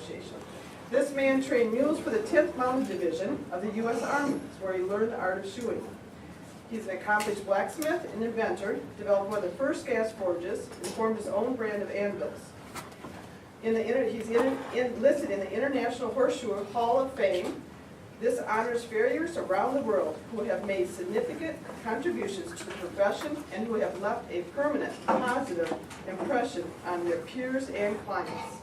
Association. This man trained mules for the 10th Mounted Division of the U.S. Army, where he learned the art of shoeing. He's an accomplished blacksmith and inventor, developed one of the first gas forges, and formed his own brand of anvils. He's enlisted in the International Horseshoer Hall of Fame. This honors farriers around the world who have made significant contributions to the profession and who have left a permanent positive impression on their peers and clients.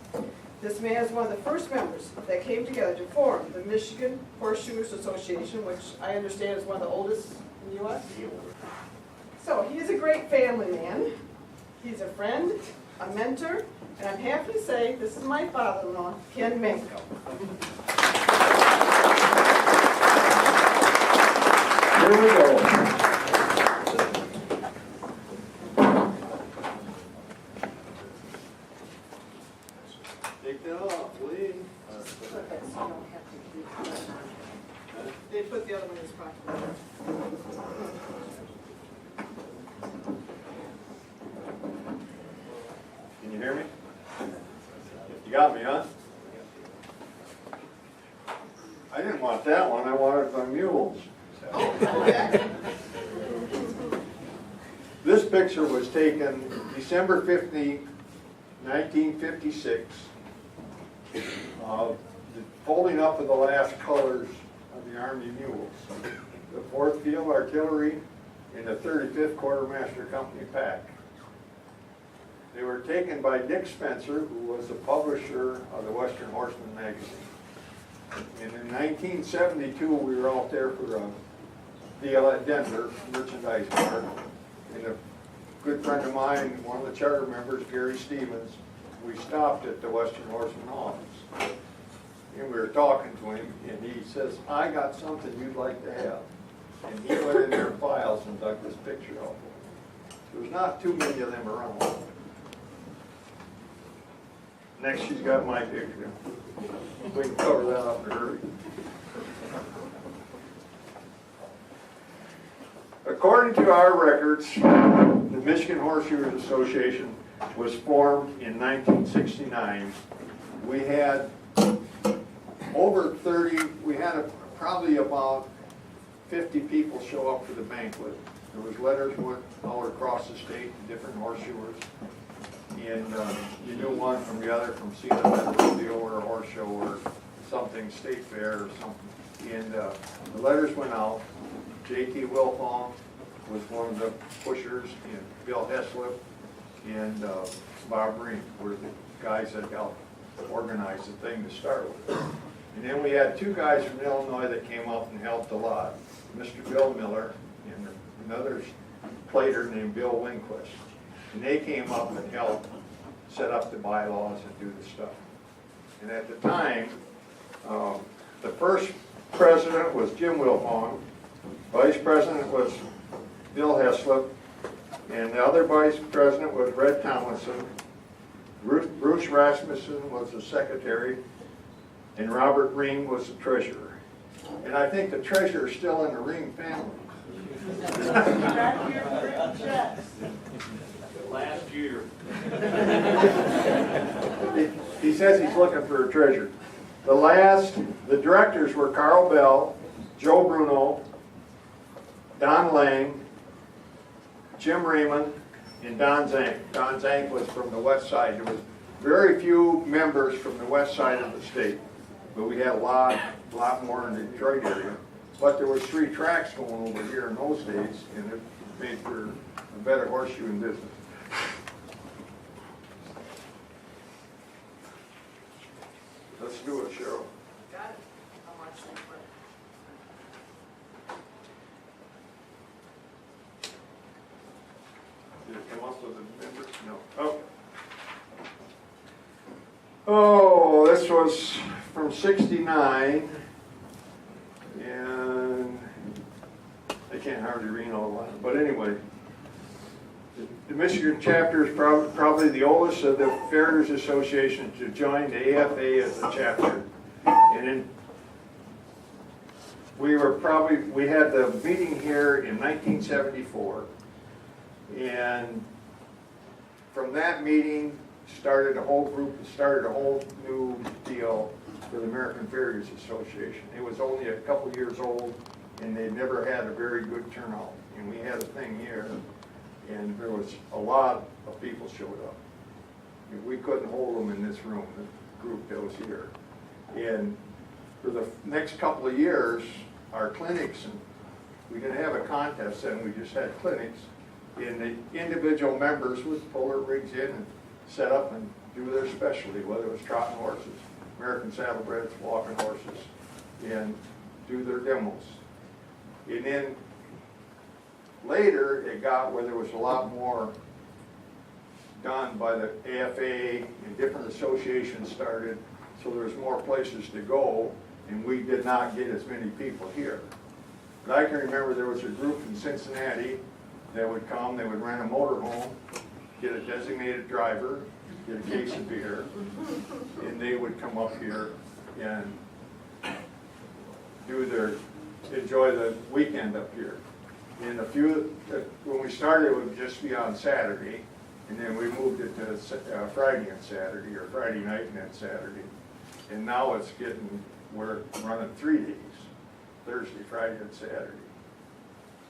This man is one of the first members that came together to form the Michigan Horseshoers Association, which I understand is one of the oldest in the U.S. So he is a great family man. He's a friend, a mentor, and I'm happy to say this is my father-in-law, Ken Mankel. Here we go. Take that off, Lee. They put the other one in his pocket. Can you hear me? You got me, huh? I didn't want that one. I wanted the mules. Okay. This picture was taken December 15, 1956. The folding up of the last colors of the Army mules. The 4th Field Artillery and the 35th Quartermaster Company pack. They were taken by Dick Spencer, who was the publisher of the Western Horseman magazine. And in 1972, we were out there for a deal at Denver, merchandise mart. And a good friend of mine, one of the charter members, Gary Stevens, we stopped at the Western Horseman office. And we were talking to him, and he says, I got something you'd like to have. And he went in their files and dug this picture out. There's not too many of them around. Next, she's got my picture. We can cover that up in a hurry. According to our records, the Michigan Horseshoers Association was formed in 1969. We had over 30, we had probably about 50 people show up for the banquet. There was letters went all across the state to different horseshoers. And you knew one from the other from seeing them at a rodeo or a horse show or something, state fair or something. And the letters went out. J.T. Wilfong was one of the pushers, and Bill Heslip and Bob Green were the guys that helped organize the thing to start with. And then we had 2 guys from Illinois that came up and helped a lot. Mr. Bill Miller and another plater named Bill Winquist. And they came up and helped set up the bylaws and do the stuff. And at the time, the first president was Jim Wilfong, vice president was Bill Heslip, and the other vice president was Red Tomlinson. Bruce Rasmussen was the secretary, and Robert Ring was the treasurer. And I think the treasurer is still in the Ring family. Last year. He says he's looking for a treasure. The directors were Carl Bell, Joe Bruno, Don Lang, Jim Raymond, and Don Zank. Don Zank was from the west side. There was very few members from the west side of the state, but we had a lot more in the Detroit area. But there was 3 tracks going over here in those days, and it made for a better horseshoeing business. Let's do it, Cheryl. Got it. I'll watch that one. Did it come up with a number? No. Okay. Oh, this was from '69, and I can't hardly read all of it. But anyway, the Michigan chapter is probably the oldest of the Farriers Association to join the AFA as a chapter. And then we had the meeting here in 1974, and from that meeting started a whole new deal. deal for the American Farriers Association. It was only a couple years old, and they never had a very good turnout. And we had a thing here, and there was a lot of people showed up. We couldn't hold them in this room, the group that was here. And for the next couple of years, our clinics, and we didn't have a contest then, we just had clinics, and the individual members would pull their rigs in and set up and do their specialty, whether it was trotting horses, American saddlebreds, walking horses, and do their demos. And then later, it got where there was a lot more done by the AFA, and different associations started, so there was more places to go, and we did not get as many people here. But I can remember there was a group in Cincinnati that would come, they would rent a motorhome, get a designated driver, get a case of beer, and they would come up here and enjoy the weekend up here. And when we started, it would just be on Saturday, and then we moved it to Friday and Saturday, or Friday night and then Saturday. And now we're running 3 days, Thursday, Friday, and Saturday.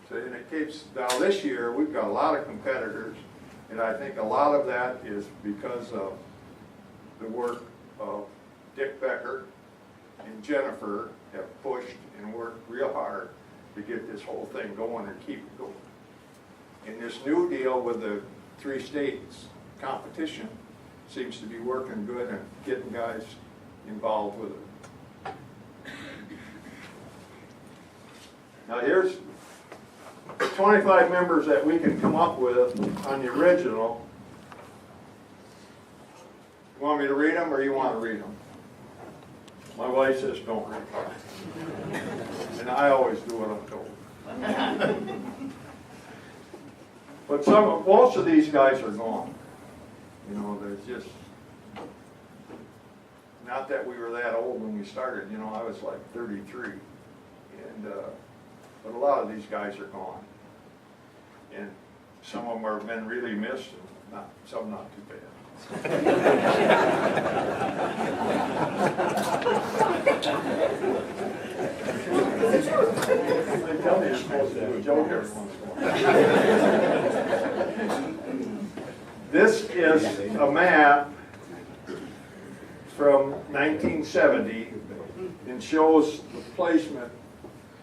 So, and it keeps, now this year, we've got a lot of competitors, and I think a lot of that is because of the work of Dick Becker and Jennifer have pushed and worked real hard to get this whole thing going and keep it going. And this new deal with the 3 states competition seems to be working good and getting guys involved with it. Now here's the 25 members that we can come up with on the original. You want me to read them, or you want to read them? My wife says don't read them. And I always do what I'm told. But most of these guys are gone. You know, there's just, not that we were that old when we started. You know, I was like 33. And, but a lot of these guys are gone. And some of them have been really missed, and some not too bad. They tell me you're supposed to do a joke every once in a while. This is a map from 1970 and shows the placement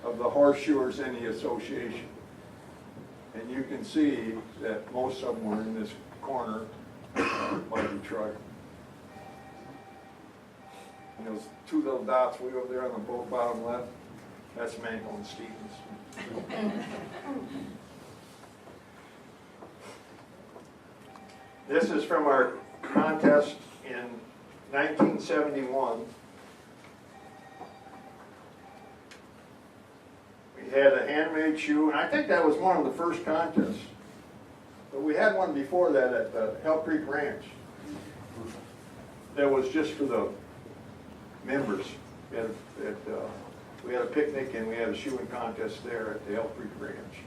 of the Horseshoers in the association. And you can see that most of them were in this corner by Detroit. And those 2 little dots way over there on the bottom left, that's Mankel and Stevens. This is from our contest in 1971. We had a handmade shoe, and I think that was one of the first contests. But we had one before that at the Hell Creek Ranch. That was just for the members. We had a picnic and we had a shoeing contest there at the Hell Creek Ranch.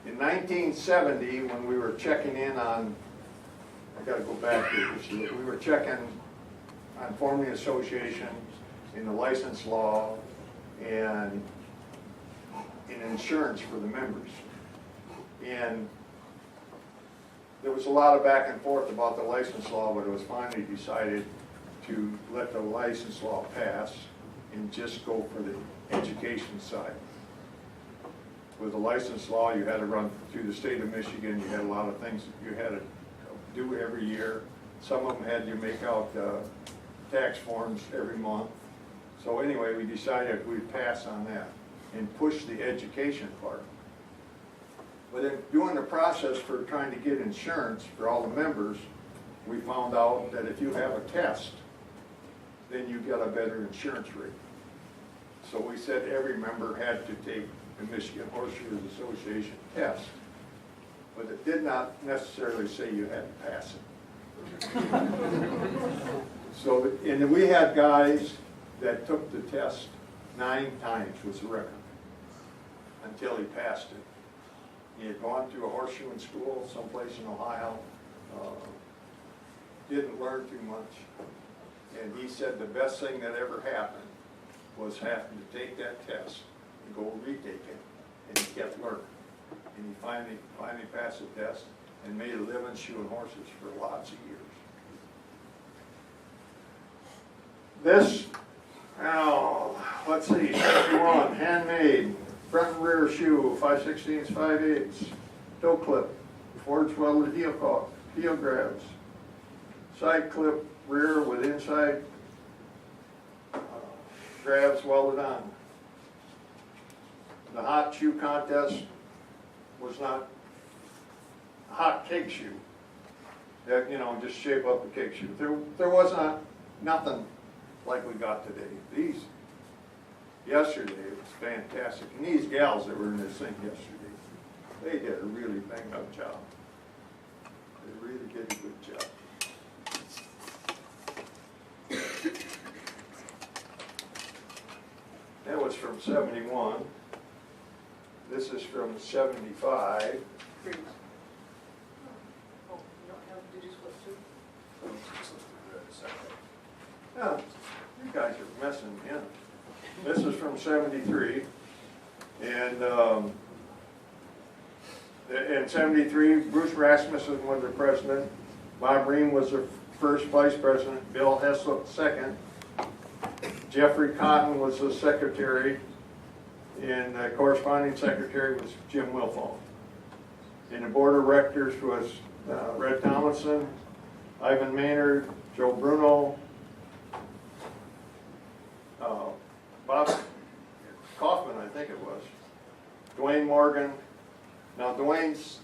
In 1970, when we were checking in on, I got to go back to this, we were checking on forming the association, in the license law, and in insurance for the members. And there was a lot of back and forth about the license law, but it was finally decided to let the license law pass and just go for the education side. With the license law, you had to run through the state of Michigan. You had a lot of things that you had to do every year. Some of them had you make out tax forms every month. So anyway, we decided we'd pass on that and push the education part. But in doing the process for trying to get insurance for all the members, we found out that if you have a test, then you get a better insurance rate. So we said every member had to take the Michigan Horseshoers Association test, but it did not necessarily say you had to pass it. So, and we had guys that took the test 9 times was the record until he passed it. He had gone to a horseshoeing school someplace in Ohio, didn't learn too much, And he said the best thing that ever happened was having to take that test and go retake it. And he kept learning. And he finally passed the test and made a living shoeing horses for lots of years. This, let's see, 51, handmade, front and rear shoe, 5/16, 5/8, toe clip, forged welded heel grabs, side clip rear with inside grabs welded on. The hot shoe contest was not a hot cake shoe. That, just shape up a cake shoe. There was nothing like we got today. Yesterday it was fantastic. And these gals that were in this thing yesterday, they did a really bang up job. They really did a good job. That was from 71. This is from 75. Oh, you don't have, did you split two? Yeah, you guys are messing me up. This is from 73. And in 73, Bruce Rasmussen was the president. Bob Ream was the first vice president. Bill Heslop second. Jeffrey Cotton was the secretary. And the corresponding secretary was Jim Wilfone. And the board of directors was Red Tomlinson, Ivan Maynard, Joe Bruno, Bob Kaufman, I think it was, Dwayne Morgan. Now Dwayne's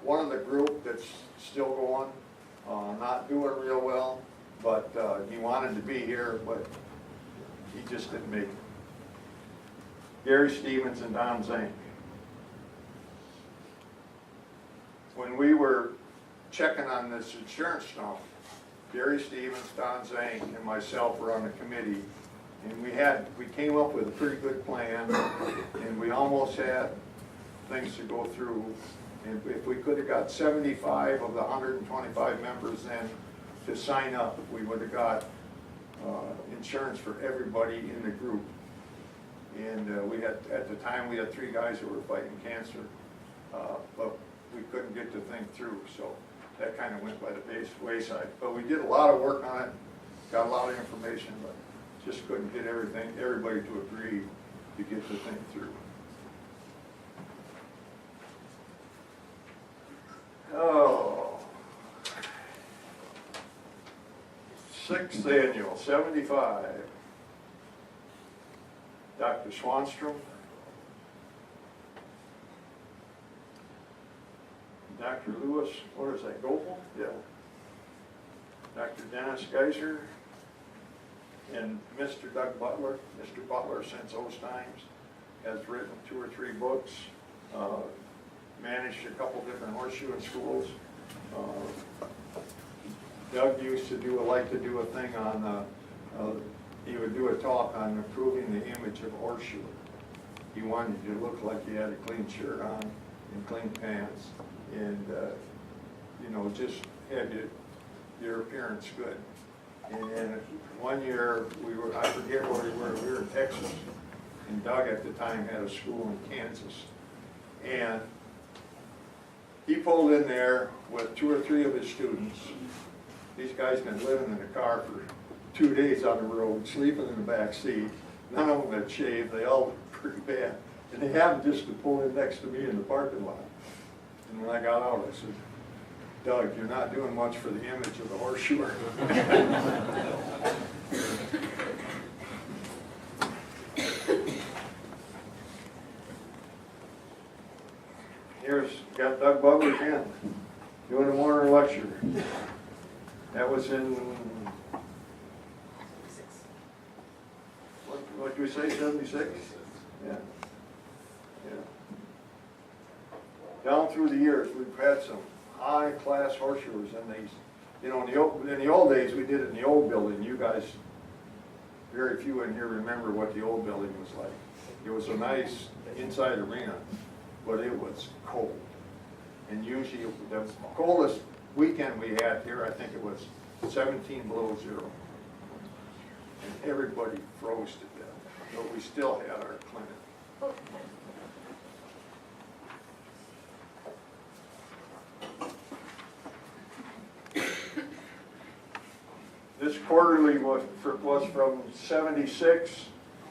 one of the group that's still going, not doing real well, but he wanted to be here, but he just didn't make it. Gary Stevens and Don Zink. When we were checking on this insurance stuff, Gary Stevens, Don Zink, and myself were on the committee, and we came up with a pretty good plan, and we almost had things to go through. And if we could have got 75 of the 125 members then to sign up, we would have got insurance for everybody in the group. And we had, at the time, we had 3 guys who were fighting cancer, but we couldn't get the thing through, so that kind of went by the wayside. But we did a lot of work on it, got a lot of information, but just couldn't get everybody to agree to get the thing through. Oh, 6th annual, 75. Dr. Swanstrom, Dr. Lewis, what is that, Gopal? Yeah. Dr. Dennis Geiser, and Mr. Doug Butler. Mr. Butler, since those times, has written 2 or 3 books, managed a couple different horseshoeing schools. Doug used to like to do a thing on he would do a talk on improving the image of horseshoer. He wanted you to look like you had a clean shirt on and clean pants, and just had your appearance good. And one year I forget where we were in Texas, and Doug at the time had a school in Kansas, and he pulled in there with 2 or 3 of his students. These guys been living in the car for 2 days on the road, sleeping in the back seat. None of them had shaved. They all looked pretty bad. And they happened just to pull in next to me in the parking lot. And when I got out, I said, Doug, you're not doing much for the image of the horseshoer. Here's, got Doug Butler again, doing a morning lecture. That was in, what did we say, 76? Yeah. Down through the years, we've had some high-class horseshoers in these. In the old days, we did it in the old building. You guys, very few in here remember what the old building was like. It was a nice inside arena, but it was cold. And usually, the coldest weekend we had here, I think it was 17 below 0. and everybody froze to death, but we still had our clinic. This quarterly was from '76.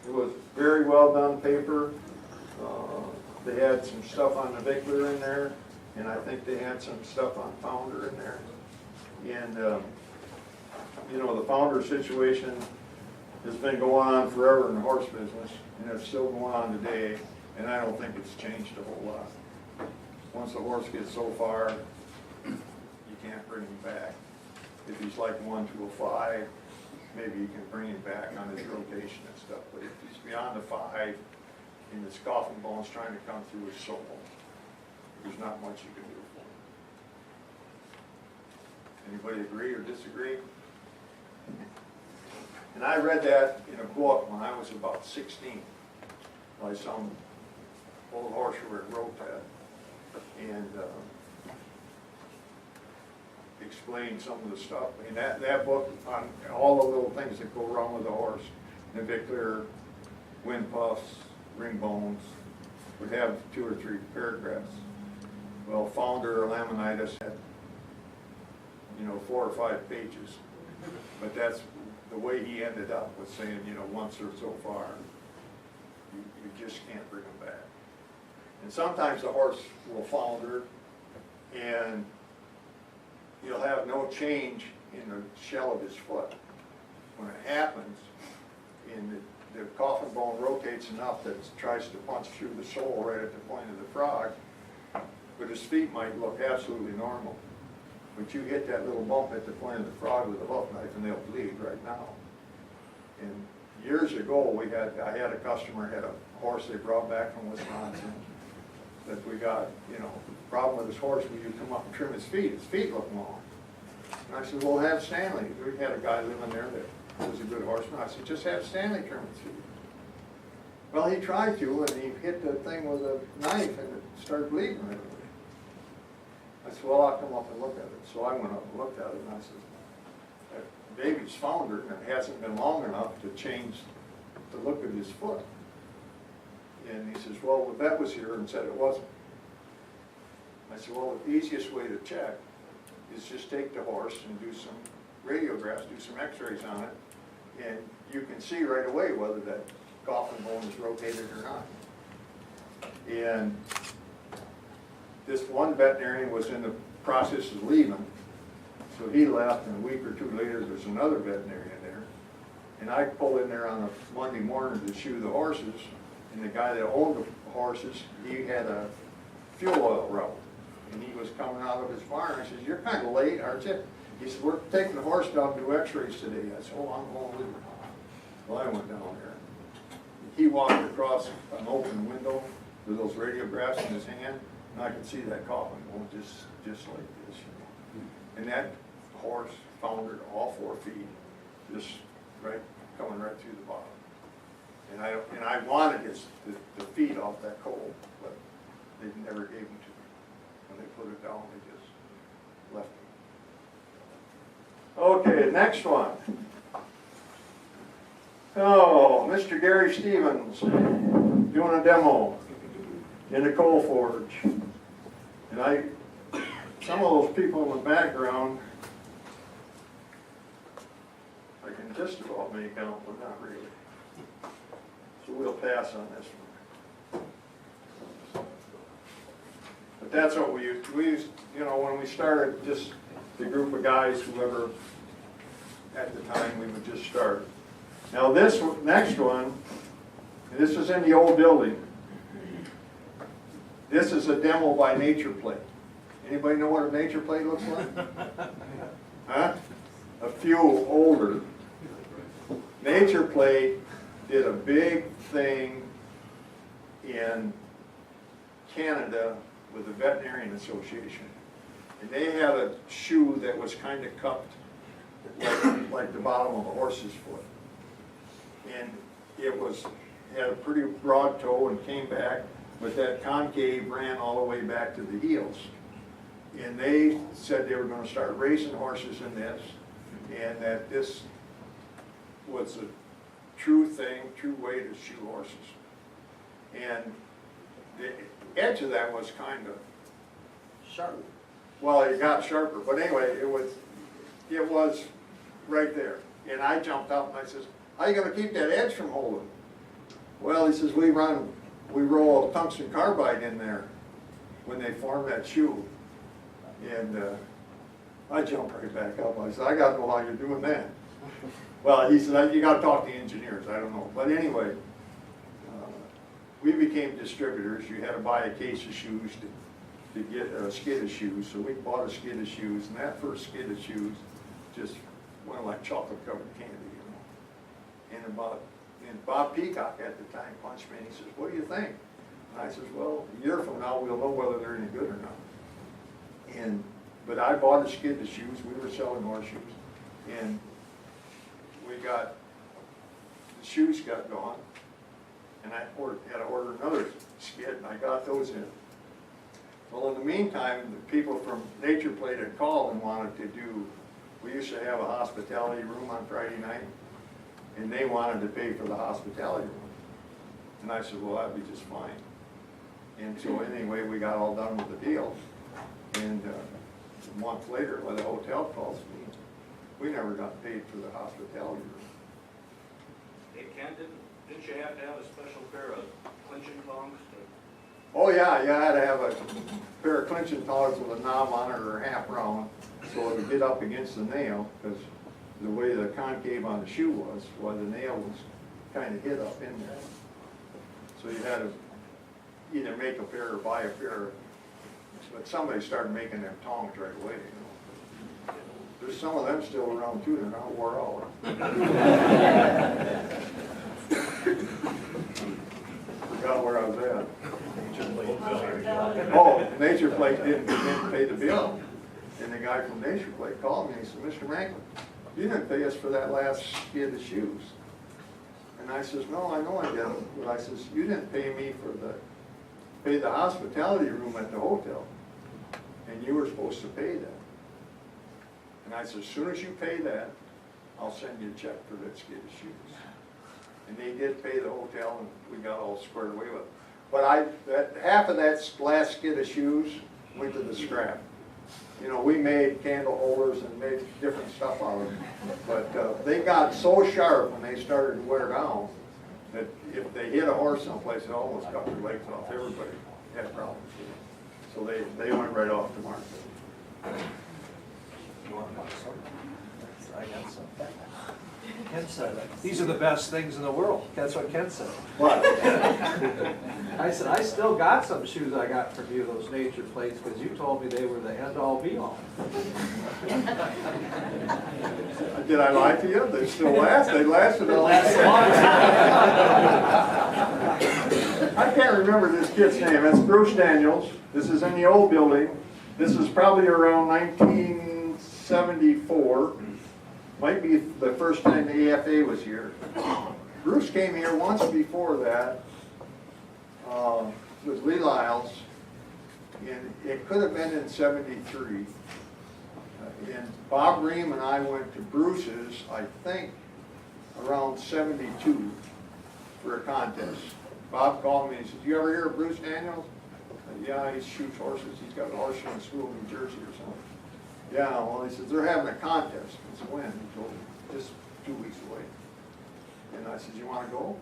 It was very well done paper. They had some stuff on the Vickler in there, and I think they had some stuff on Founder in there. And you know, the Founder situation has been going on forever in the horse business, and it's still going on today, and I don't think it's changed a whole lot. Once the horse gets so far, you can't bring him back. If he's like 1 to a 5, maybe you can bring him back on his rotation and stuff, but if he's beyond the 5, and his coffin bone's trying to come through his soul, there's not much you can do for him. Anybody agree or disagree? And I read that in a book when I was about 16 by some old horseshoer wrote that, and explained some of the stuff. I mean, that book on all the little things that go wrong with a horse, navicular, wind puffs, ring bones, would have 2 or 3 paragraphs. Well, Founder or Laminitis had, you know, 4 or 5 pages. But that's the way he ended up with saying, you know, once or so far, you just can't bring them back. And sometimes the horse will founder, and you'll have no change in the shell of his foot. When it happens, and the coffin bone rotates enough that it tries to punch through the sole right at the point of the frog, but his feet might look absolutely normal. But you hit that little bump at the point of the frog with a hoof knife and they'll bleed right now. And years ago, I had a customer had a horse they brought back from Wisconsin that we got, you know, problem with his horse, when you come up and trim his feet look long. And I said, well, have Stanley. We had a guy living there that was a good horseman. I said, just have Stanley trim his feet. Well, he tried to, and he hit the thing with a knife and it started bleeding right away. I said, well, I'll come up and look at it. So I went up and looked at it, and I said, that baby's foundered, and it hasn't been long enough to change the look of his foot. And he says, well, the vet was here and said it wasn't. I said, well, the easiest way to check is just take the horse and do some radiographs, do some x-rays on it, and you can see right away whether that coffin bone is rotated or not. And this one veterinarian was in the process of leaving, so he left, and a week or 2 later there's another veterinarian there. And I pulled in there on a Monday morning to shoe the horses, and the guy that owned the horses, he had a fuel oil route, and he was coming out of his barn. I said, you're kind of late, aren't you? He said, we're taking the horse down to do x-rays today. I said, oh, I'm going with you. Well, I went down there. He walked across an open window with those radiographs in his hand, and I could see that coffin going just like this. And that horse foundered all 4 feet, just coming right through the bottom. And I wanted the feet off that coal, but they never gave them to me. When they put it down, they just left it. Okay, next one. Oh, Mr. Gary Stevens doing a demo in the coal forge. And some of those people in the background, I can just about make out, but not really. So we'll pass on this one. But that's what we used, you know, when we started, just the group of guys, whoever at the time, we would just start. Now this next one, this is in the old building. This is a demo by Nature Plate. Anybody know what a Nature Plate looks like? Huh? A few older. Nature Plate did a big thing in Canada with the Veterinarian Association. And they had a shoe that was kind of cupped like the bottom of a horse's foot. And it had a pretty broad toe and came back, but that concave ran all the way back to the heels. And they said they were going to start racing horses in this, and that this was true thing, true way to shoe horses. And the edge of that was kind of, Sharp. well, it got sharper, but anyway, it was right there. And I jumped up and I says, how you gonna keep that edge from holding? Well, he says, we roll tungsten carbide in there when they form that shoe. And I jumped right back up. I said, I gotta know how you're doing that. Well, he said, you gotta talk to engineers, I don't know. But anyway, we became distributors. You had to buy a case of shoes to get a skid of shoes. So we bought a skid of shoes, and that first skid of shoes just went like chocolate covered candy, you know. And Bob Peacock at the time punched me and he says, what do you think? And I says, well, a year from now we'll know whether they're any good or not. But I bought a skid of shoes. We were selling horseshoes. And the shoes got gone. And I had to order another skid, and I got those in. Well, in the meantime, the people from Nature Plate had called and wanted to do, we used to have a hospitality room on Friday night, and they wanted to pay for the hospitality room. And I said, well, that'd be just fine. And so anyway, we got all done with the deal. And a month later, when the hotel calls me, we never got paid for the hospitality room. Hey, Ken, didn't you have to have a special pair of clinching tongs to? Oh yeah, you had to have a pair of clinching tongs with a knob on it or half round, so it would get up against the nail, because the way the concave on the shoe was, the nail was kind of hid up in there. So you had to either make a pair or buy a pair. But somebody started making them tongs right away, you know. There's some of them still around too, they're not wore out. Forgot where I was at. Oh, Nature Plate didn't pay the bill. And the guy from Nature Plate called me and he said, Mr. Mankel, you didn't pay us for that last skid of shoes. And I says, no, I know I didn't. But I says, you didn't pay me pay the hospitality room at the hotel. And you were supposed to pay that. And I said, as soon as you pay that, I'll send you a check for that skid of shoes. And they did pay the hotel, and we got all squared away with it. But half of that last skid of shoes went to the scrap. You know, we made candle holders and made different stuff out of them. But they got so sharp when they started to wear down that if they hit a horse someplace, it almost cut their legs off. Everybody had problems with it. So they went right off the market. I got some. Ken said, these are the best things in the world. That's what Ken said. What? I said, I still got some shoes I got from you, those Nature Plates, because you told me they were the end-all be-all. Did I lie to you? They still last. They lasted a long time. I can't remember this kid's name. It's Bruce Daniels. This is in the old building. This is probably around 1974. Might be the first time the AFA was here. Bruce came here once before that with Lee Lyles, and it could have been in '73. And Bob Ream and I went to Bruce's, I think, around '72 for a contest. Bob called me and said, you ever hear of Bruce Daniels? I said, yeah, he shoots horses. He's got a horseshoeing school in New Jersey or something. Yeah, well, he says, they're having a contest. I said, when? He told me, just 2 weeks away. And I said, you want to go?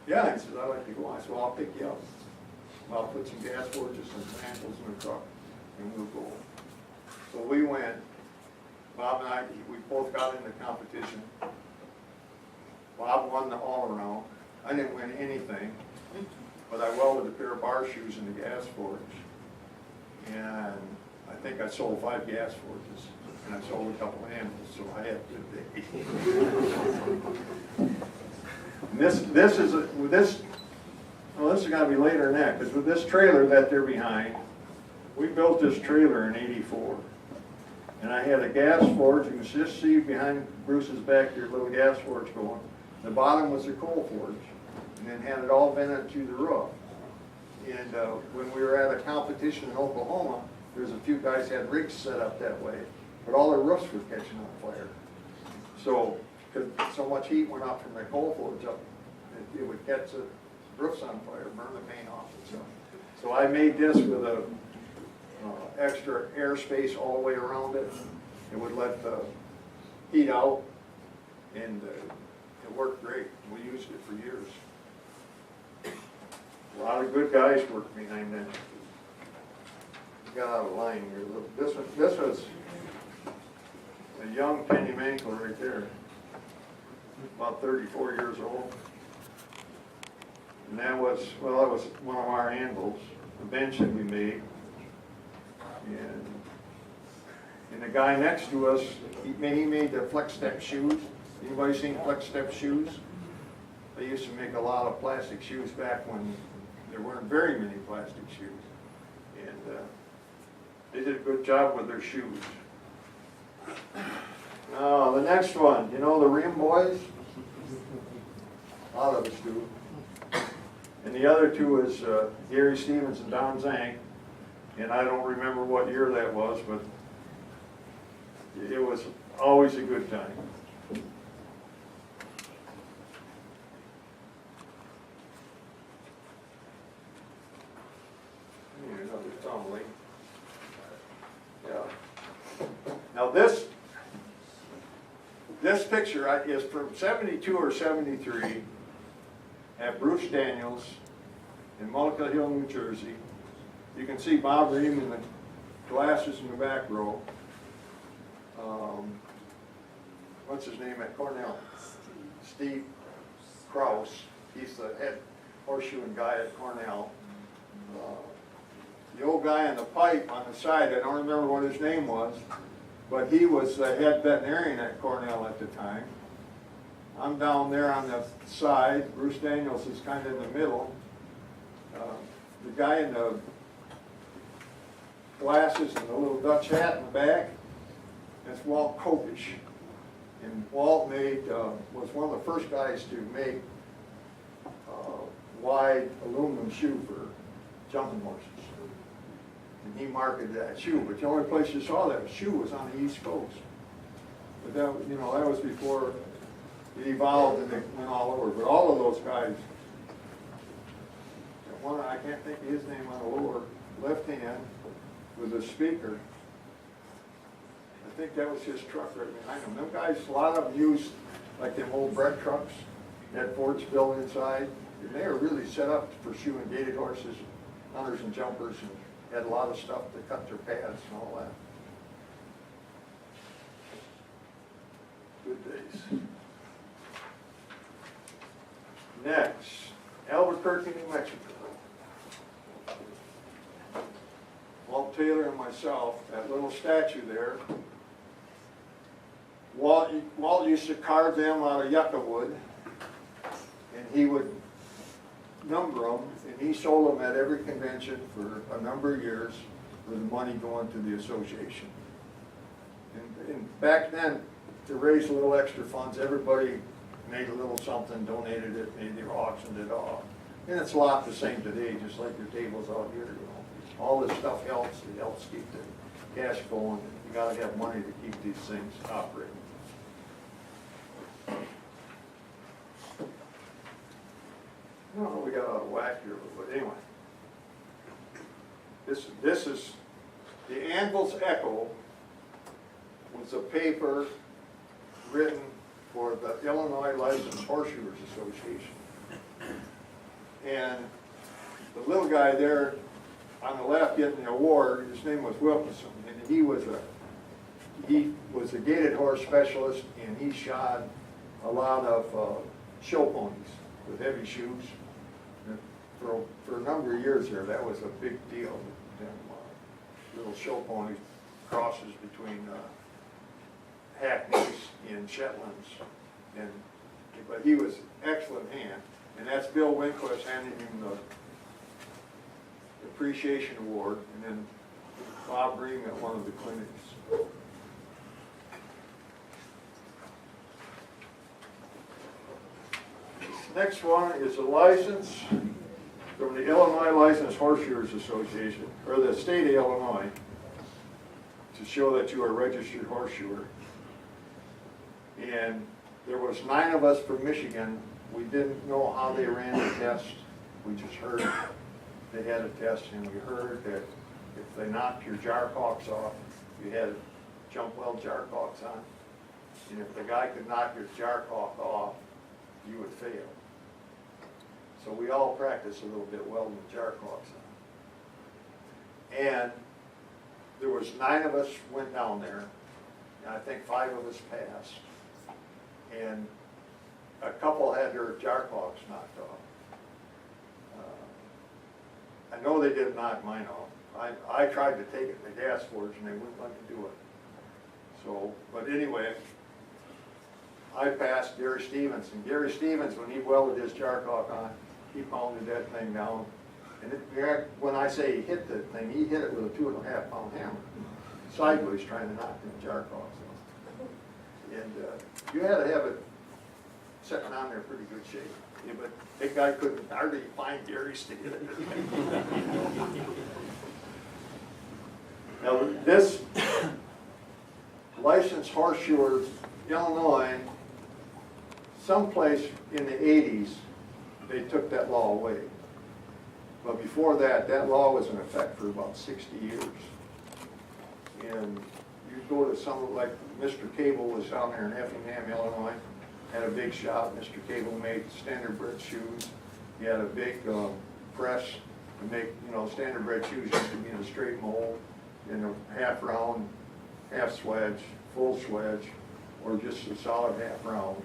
Yeah, he said, I'd like to go. I said, well, I'll pick you up. I'll put some gas forges and some handles in the truck, and we'll go. So we went. Bob and I, we both got in the competition. Bob won the all-around. I didn't win anything, but I welded a pair of bar shoes in the gas forge. And I think I sold 5 gas forges, and I sold a couple handles, so I had a good day. And this is going to be later than that, because with this trailer that they're behind, we built this trailer in '84. And I had a gas forge. You can just see behind Bruce's back there, a little gas forge going. The bottom was a coal forge, and then had it all vented to the roof. And when we were at a competition in Oklahoma, there's a few guys had rigs set up that way, but all their roofs were catching on fire. So because so much heat went up from the coal forge up, it would catch the roofs on fire, burn the paint off and stuff. So I made this with a extra airspace all the way around it. It would let the heat out, and it worked great. We used it for years. A lot of good guys worked behind that. Got out of line here. This was a young Kenny Mankel right there, about 34 years old. And that was one of our anvils, the bench that we made. And the guy next to us, he made the flex step shoes. Anybody seen flex step shoes? They used to make a lot of plastic shoes back when there weren't very many plastic shoes. And they did a good job with their shoes. Now, the next one, you know the Rim Boys? A lot of us do. And the other two is Gary Stevens and Don Zank. And I don't remember what year that was, but it was always a good time. Here's another tumbling. Yeah. Now this picture is from 72 or 73 at Bruce Daniels in Mankel Hill, New Jersey. You can see Bob Ream in the glasses in the back row. What's his name at Cornell? Steve Krause. He's the head horseshoeing guy at Cornell. The old guy on the pipe on the side, I don't remember what his name was, but he was the head veterinarian at Cornell at the time. I'm down there on the side. Bruce Daniels is kind of in the middle. The guy in the glasses and the little Dutch hat in the back, that's Walt Kopish. And Walt was one of the first guys to make wide aluminum shoe for jumping horses. And he marketed that shoe, but the only place you saw that shoe was on the East Coast. But that, you know, that was before it evolved and it went all over. But all of those guys, one, I can't think of his name on the lower left hand, with a speaker. I think that was his truck right behind him. Them guys, a lot of them used like them old bread trucks that Ford's built inside. And they were really set up for shoeing gated horses, hunters and jumpers, and had a lot of stuff to cut their pads and all that. Good days. Next, Albuquerque, New Mexico. Walt Taylor and myself, that little statue there. Walt used to carve them out of yucca wood, and he would number them, and he sold them at every convention for a number of years with the money going to the association. And back then, to raise a little extra funds, everybody made a little something, donated it, maybe auctioned it off. And it's a lot the same today, just like your tables out here, you know. All this stuff helps, it helps keep the cash going. You gotta have money to keep these things operating. No, we got out of whack here, but anyway. This is, the Anvil's Echo was a paper written for the Illinois Licensed Horseshoers Association. And the little guy there on the left getting the award, his name was Wilkinson, and he was a gated horse specialist, and he shod a lot of show ponies with heavy shoes. And for a number of years there, that was a big deal. Them, little show ponies, crosses between Hackneys and Shetlands, but he was excellent hand, and that's Bill Winquist handing him the appreciation award, and then Bob Ream at one of the clinics. This next one is a license from the Illinois Licensed Horseshoers Association, or the state of Illinois, to show that you are a registered horseshoer. And there was 9 of us from Michigan. We didn't know how they ran the test. We just heard they had a test, and we heard that if they knocked your jar caulks off, you had to jump weld jar caulks on. And if the guy could knock your jar caulk off, you would fail. So we all practiced a little bit welding jar caulks on. And there was 9 of us went down there, and I think 5 of us passed. And a couple had their jar caulks knocked off. I know they didn't knock mine off. I tried to take it in the gas forge, and they wouldn't let me do it. So, but anyway, I passed Gary Stevens, and Gary Stevens, when he welded his jar caulk on, he pounded that thing down. And when I say he hit the thing, he hit it with a 2.5 pound hammer, sideways, trying to knock the jar caulks off. And you had to have it sitting on there in pretty good shape. Yeah, but that guy couldn't hardly find Gary Stevens. Now this licensed horseshoers, Illinois, someplace in the 80s, they took that law away. But before that, that law was in effect for about 60 years. And you go to some, like Mr. Cable was down there in Effingham, Illinois, had a big shop. Mr. Cable made standard bred shoes. He had a big press to make, standard bred shoes used to be in a straight mold, in a half round, half swedge, full swedge, or just a solid half round.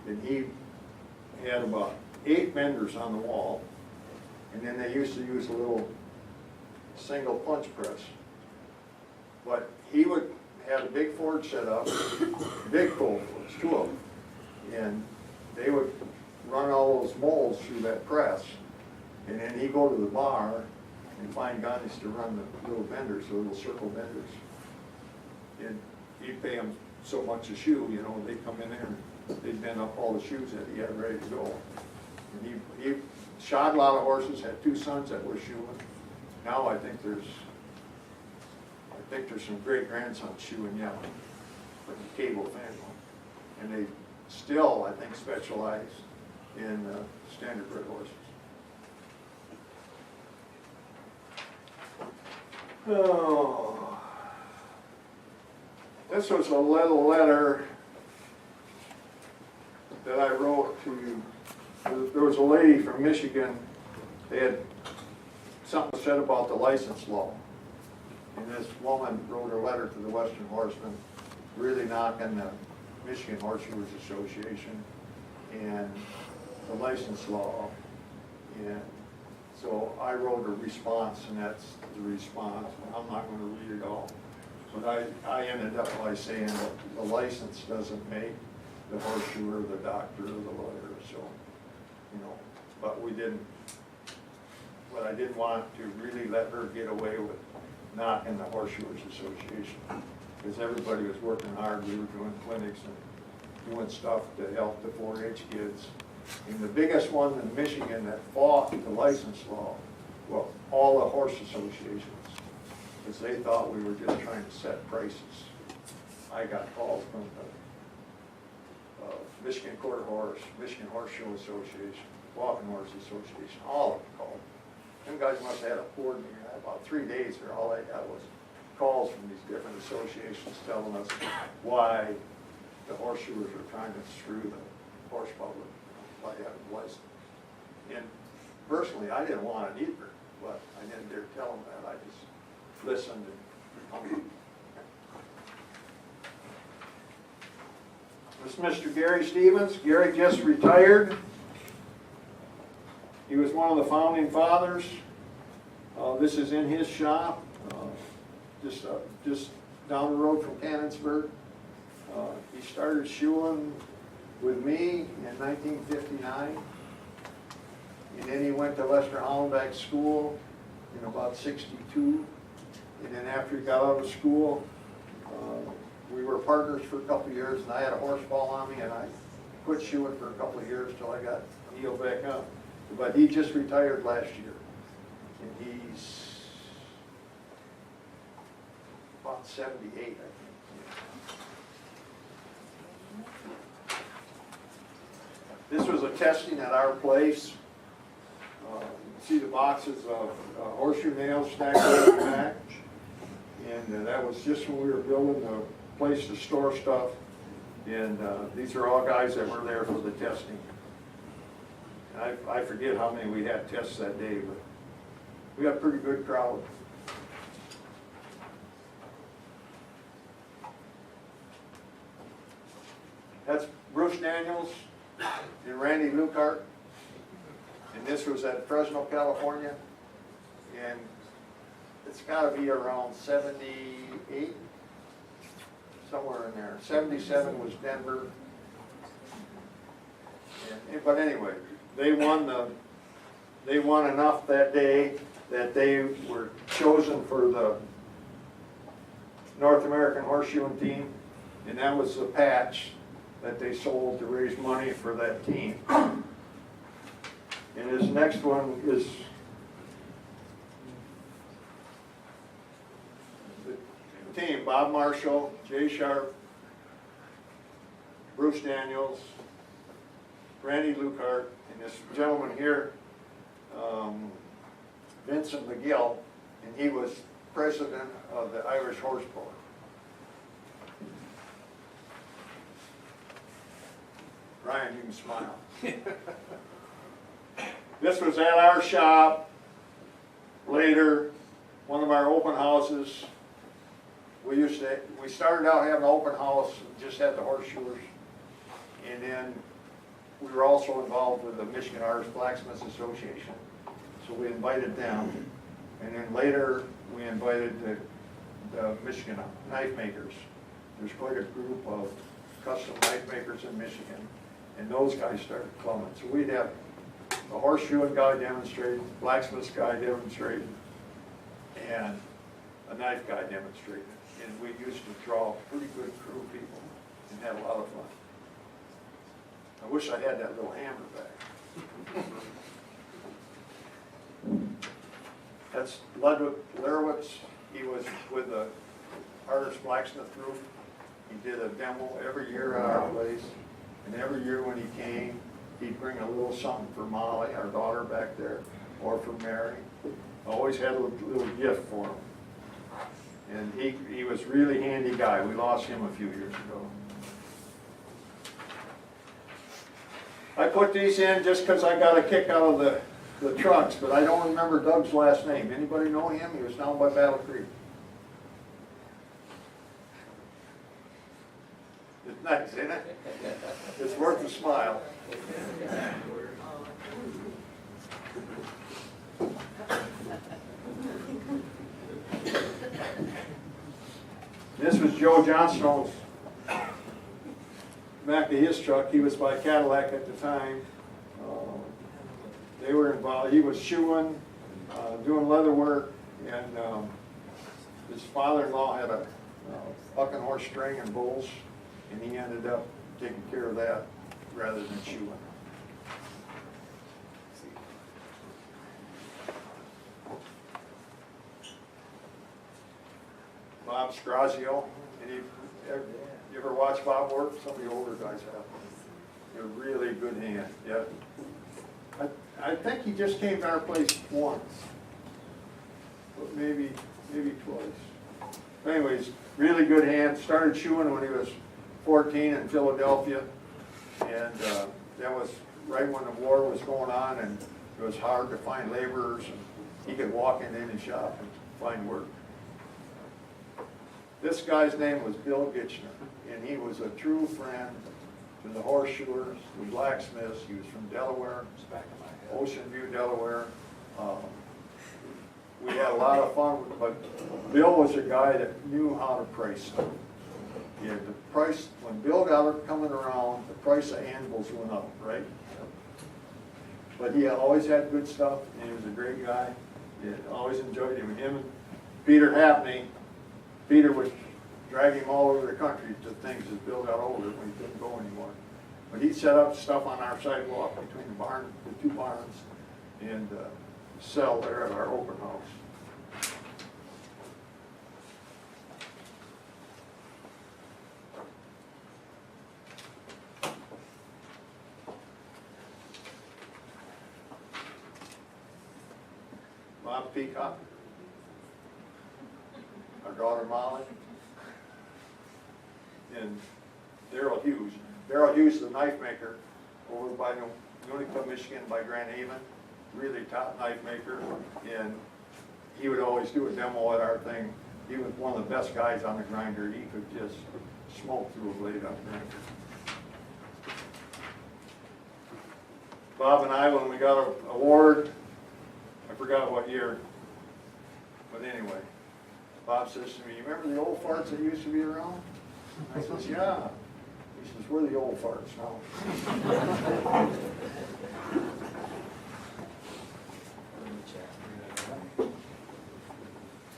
And he had about 8 benders on the wall, and then they used to use a little single punch press. But he would have a big forge set up, big cold forge, 2 of them, and they would run all those molds through that press, and then he'd go to the bar and find guys to run the little benders, the little circle benders. And he'd pay them so much a shoe, they'd come in there and they'd bend up all the shoes that he had ready to go. And he shod a lot of horses, had 2 sons that were shoeing. Now I think there's some great grandsons shoeing yet from the Cable family. And they still, I think, specialize in standard bred horses. Oh. This was a little letter that I wrote to, there was a lady from Michigan. They had something said about the license law. And this woman wrote a letter to the Western Horsemen, really knocking the Michigan Horseshoers Association and the license law. And so I wrote a response, and that's the response. I'm not going to read it all. But I ended up by saying that the license doesn't make the horseshoer, the doctor, or the lawyer. So, but I didn't want to really let her get away with knocking the Horseshoers Association, because everybody was working hard. We were doing clinics and doing stuff to help the 4-H kids. And the biggest one in Michigan that fought the license law, well, all the horse associations, because they thought we were just trying to set prices. I got calls from the Michigan Quarter Horse, Michigan Horseshoe Association, Walking Horse Association, all of them called. Them guys must have had a board meeting. About 3 days there, all I got was calls from these different associations telling us why the horseshoers were trying to screw the horse public by having a license. And personally, I didn't want it either, but I didn't dare tell them that. I just listened and this is Mr. Gary Stevens. Gary just retired. He was one of the founding fathers. This is in his shop, just down the road from Cannonsburg. He started shoeing with me in 1959, and then he went to Lester Hollenbeck School in about 62, and then after he got out of school, we were partners for a couple of years, and I had a horse fall on me, and I quit shoeing for a couple of years till I got healed back up. But he just retired last year, and he's about 78, I think. This was a testing at our place. See the boxes of horseshoe nails stacked up in the back? And that was just when we were building the place to store stuff. And these are all guys that were there for the testing. I forget how many we had tests that day, but we got a pretty good crowd. That's Bruce Daniels and Randy Lucart. And this was at Fresno, California. And it's got to be around 78, somewhere in there. 77 was Denver. But anyway, they won enough that day that they were chosen for the North American Horseshoeing Team, and that was the patch that they sold to raise money for that team. And his next one is the team: Bob Marshall, Jay Sharp, Bruce Daniels, Randy Lucart, and this gentleman here, Vincent McGill, and he was president of the Irish Horse Board. Ryan, you can smile. This was at our shop. Later, one of our open houses. We started out having an open house, just had the Horseshoers, and then we were also involved with the Michigan Artist Blacksmiths Association, so we invited them. And then later, we invited the Michigan knife makers. There's quite a group of custom knife makers in Michigan, and those guys started coming. So we'd have a horseshoeing guy demonstrating, blacksmith's guy demonstrating, and a knife guy demonstrating. And we used to draw a pretty good crew of people and have a lot of fun. I wish I had that little hammer back. That's Ludwig Lerowitz. He was with the Artist Blacksmith Group. He did a demo every year at our place. And every year when he came, he'd bring a little something for Molly, our daughter back there, or for Mary. Always had a little gift for him. And he was a really handy guy. We lost him a few years ago. I put these in just because I got a kick out of the trucks, but I don't remember Doug's last name. Anybody know him? He was down by Battle Creek. It's nice, isn't it? It's worth a smile. This was Joe Johnstone's back to his truck. He was by Cadillac at the time. They were involved. He was shoeing, doing leather work, and his father-in-law had a bucking horse string and bulls, and he ended up taking care of that rather than shoeing. Bob Scrazio. You ever watch Bob work? Some of the older guys have. They're really good hand. Yeah. I think he just came to our place once, but maybe twice. Anyways, really good hand. Started shoeing when he was 14 in Philadelphia, and that was right when the war was going on, and it was hard to find laborers, and he could walk into any shop and find work. This guy's name was Bill Gitchner, and he was a true friend to the Horseshoers, the blacksmiths. He was from Delaware, Ocean View, Delaware. We had a lot of fun, but Bill was a guy that knew how to price stuff. Yeah, the price, when Bill got it coming around, the price of anvils went up, right? But he always had good stuff, and he was a great guy. Always enjoyed him. Him and Peter Hapney. Peter would drag him all over the country to things as Bill got older when he couldn't go anymore. But he'd set up stuff on our sidewalk between the two barns, and sell there at our open house. Bob Peacock, our daughter Molly, and Darrell Hughes. Darrell Hughes, the knife maker over by Utica, Michigan, by Grand Haven, really top knife maker, and he would always do a demo at our thing. He was one of the best guys on the grinder. He could just smoke through a blade on the grinder. Bob and I, when we got an award, I forgot what year, but anyway, Bob says to me, "You remember the old farts that used to be around?" I says, "Yeah." He says, "We're the old farts now."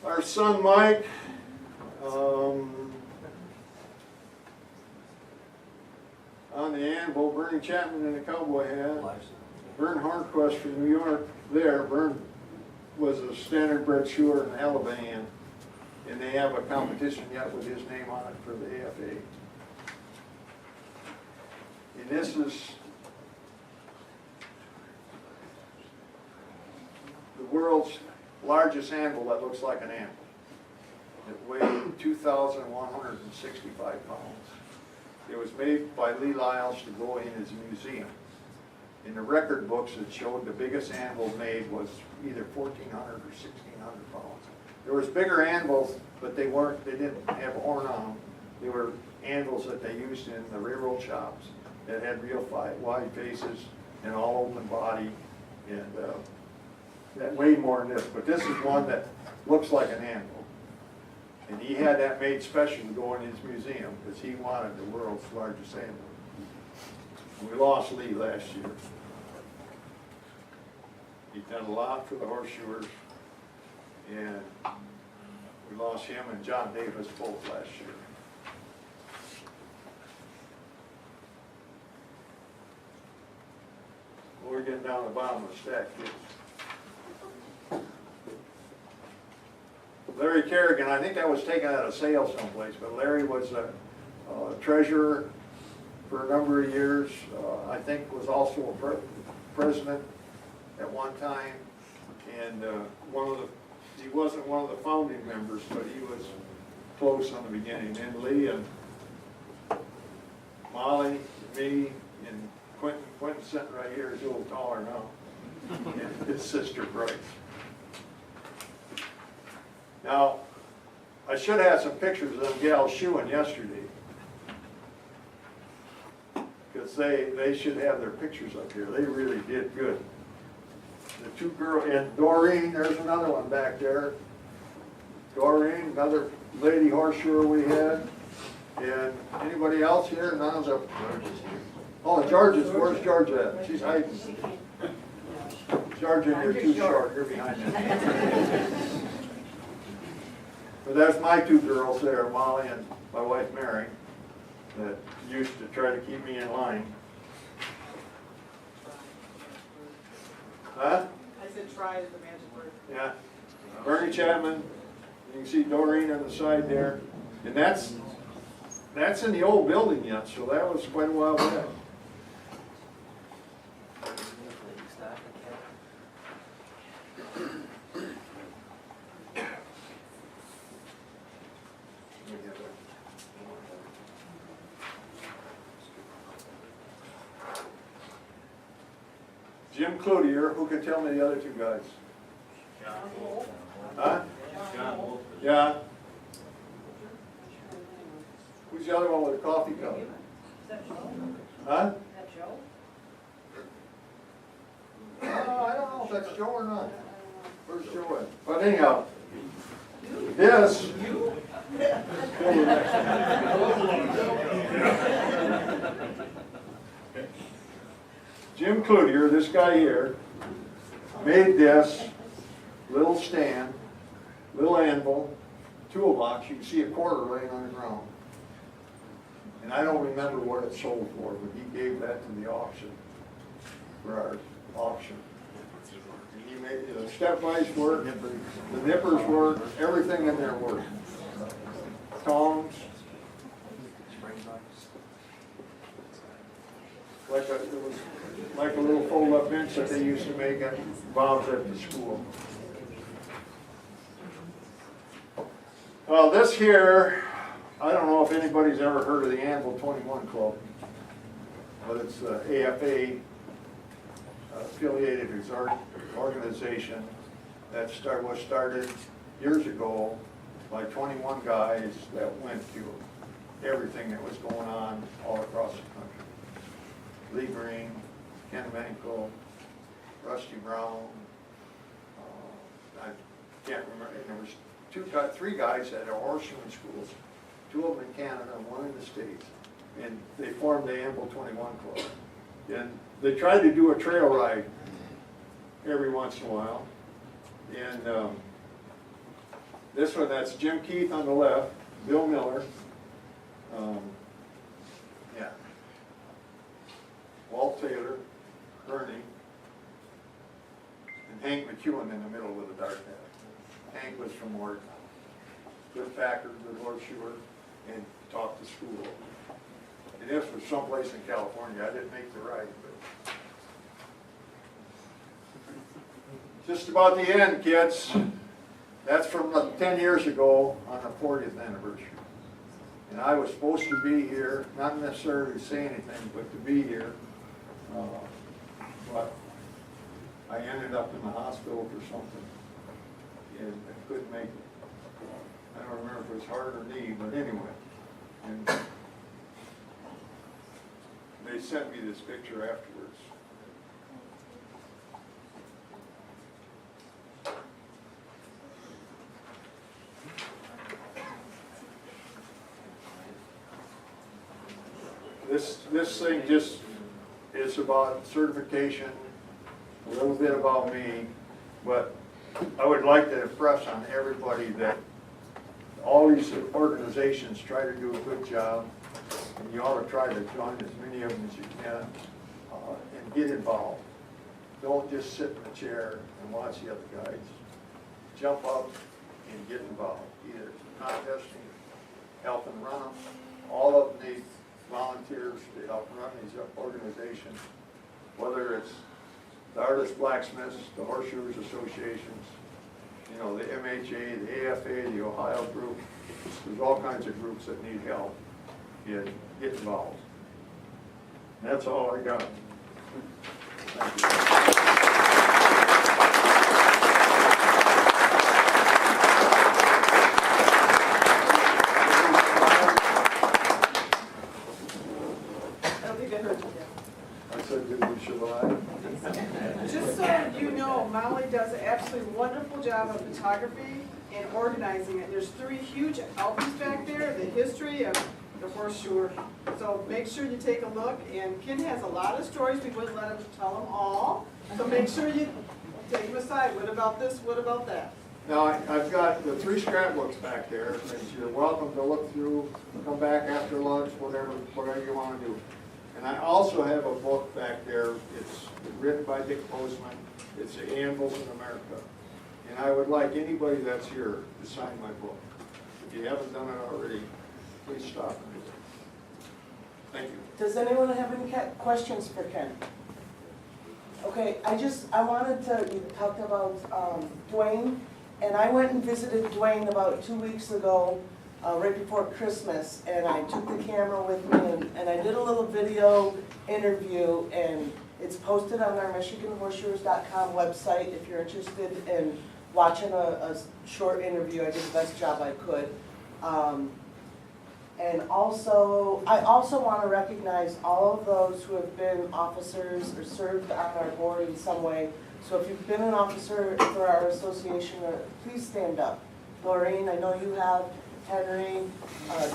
Our son Mike, on the anvil, Bernie Chapman in a cowboy hat. Vern Hornquist from New York there. Vern was a standard-bred shoer in Alabama, and they have a competition yet with his name on it for the AFA. And this is the world's largest anvil that looks like an anvil. It weighed 2,165 pounds. It was made by Lee Lyles to go in his museum. In the record books, it showed the biggest anvil made was either 1,400 or 1,600 pounds. There was bigger anvils, but they didn't have horn on them. They were anvils that they used in the railroad shops that had real wide faces and all open body, and that weighed more than this. But this is one that looks like an anvil. And he had that made special to go in his museum because he wanted the world's largest anvil. We lost Lee last year. He'd done a lot for the Horseshoers, and we lost him and John Davis both last year. We're getting down the bottom of the stack, kids. Larry Kerrigan, I think that was taken out of sale someplace, but Larry was a treasurer for a number of years. I think was also a president at one time, and he wasn't one of the founding members, but he was close in the beginning. And Lee and Molly, me, and Quentin's sitting right here, he's a little taller now, and his sister Bryce. Now, I should have some pictures of them gals shoeing yesterday, because they should have their pictures up here. They really did good. The two girls, and Doreen, there's another one back there. Doreen, another lady horseshoer we had. And anybody else here? None of the... Oh, George's, where's George at? She's hiding. George, you're too short, you're behind me. But that's my two girls there, Molly and my wife Mary, that used to try to keep me in line. Huh? I said try is the magic word. Yeah. Bernie Chapman, you can see Doreen on the side there. And that's in the old building yet, so that was quite a while back. Jim Cloutier, who can tell me the other two guys? Huh? Yeah. Who's the other one with a coffee cup? Huh? I don't know if that's Joe or not. Where's Joe at? But anyhow, this. Jim Cloutier, this guy here, made this little stand, little anvil, toolbox. You can see a quarter laying on the ground. And I don't remember what it sold for, but he gave that to the auction, for our auction. And he made the step vise work, the nippers work, everything in there worked. Tongs. It was like a little fold-up bench that they used to make at Bob's at the school. Well, this here, I don't know if anybody's ever heard of the Anvil 21 Club, but it's the AFA affiliated organization that was started years ago by 21 guys that went through everything that was going on all across the country. Lee Green, Ken Mankel, Rusty Brown, I can't remember, and there was three guys at our Horseshoers schools, two of them in Canada and one in the States, and they formed the Anvil 21 Club. And they tried to do a trail ride every once in a while. And this one, that's Jim Keith on the left, Bill Miller, yeah, Walt Taylor, Bernie, and Hank McEwen in the middle with a dark hat. Hank was from Oregon, good Packard, good Horseshoer, and taught the school. And this was someplace in California. I didn't make the ride, but just about the end, kids. That's from 10 years ago on the 40th anniversary. And I was supposed to be here, not necessarily to say anything, but to be here. But I ended up in the hospital for something, and I couldn't make it. I don't remember if it was heart or knee, but anyway. And they sent me this picture afterwards. This thing just is about certification, a little bit about me, but I would like to impress on everybody that all these organizations try to do a good job, and you ought to try to join as many of them as you can and get involved. Don't just sit in a chair and watch the other guys. Jump up and get involved, either contesting, helping run them. All of them need volunteers to help run these organizations, whether it's the Artist Blacksmiths, the Horseshoers Associations, you know, the MHA, the AFA, the Ohio group. There's all kinds of groups that need help. Get involved. And that's all I got. Thank you. Just so you know, Molly does an absolutely wonderful job of photography and organizing it. There's 3 huge albums back there, the history of the Horseshoer. So make sure you take a look, and Ken has a lot of stories. We wouldn't let him tell them all. So make sure you take them aside. What about this? What about that? Now, I've got the 3 scrapbooks back there, and you're welcome to look through, come back after lunch, whatever you want to do. And I also have a book back there. It's written by Dick Postman. It's the Anvils in America. And I would like anybody that's here to sign my book. If you haven't done it already, please stop and do it. Thank you. Does anyone have any questions for Ken? Okay, I wanted to, you talked about Dwayne, and I went and visited Dwayne about 2 weeks ago, right before Christmas, and I took the camera with me, and I did a little video interview, and it's posted on our MichiganHorseshoers.com website if you're interested in watching a short interview. I did the best job I could. And also, I also want to recognize all of those who have been officers or served on our board in some way. So if you've been an officer for our association, please stand up. Laureen, I know you have. Henry,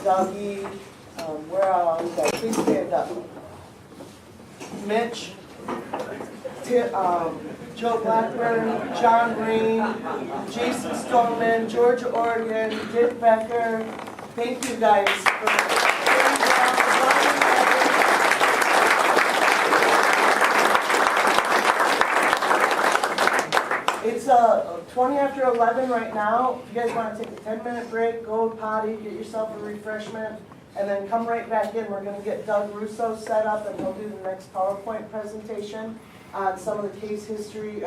Dougie, where are you guys? Please stand up. Mitch, Joe Blackburn, John Green, Jason Stallman, George Oregon, Dick Becker. Thank you guys for It's 20 after 11 right now. If you guys want to take a 10-minute break, go potty, get yourself a refreshment, and then come right back in. We're going to get Doug Russo set up, and he'll do the next PowerPoint presentation on some of the case history,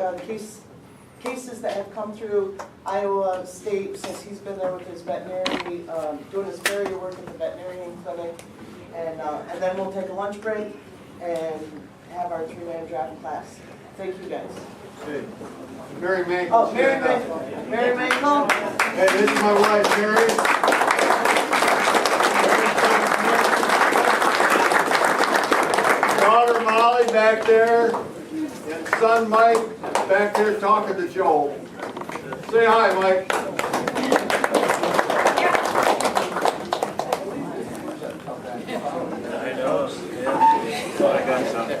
cases that have come through Iowa State since he's been there with his veterinary, doing his farrier work at the veterinarian clinic. And then we'll take a lunch break and have our 3-man draft class. Thank you guys. Okay. Mary Mankel. Oh, Mary stand up. Mankel. Mary Mankel. Hey, this is my wife, Mary. Daughter Molly back there, and son Mike back there talking to Joe. Say hi, Mike. I know. Yeah. Oh, I got something.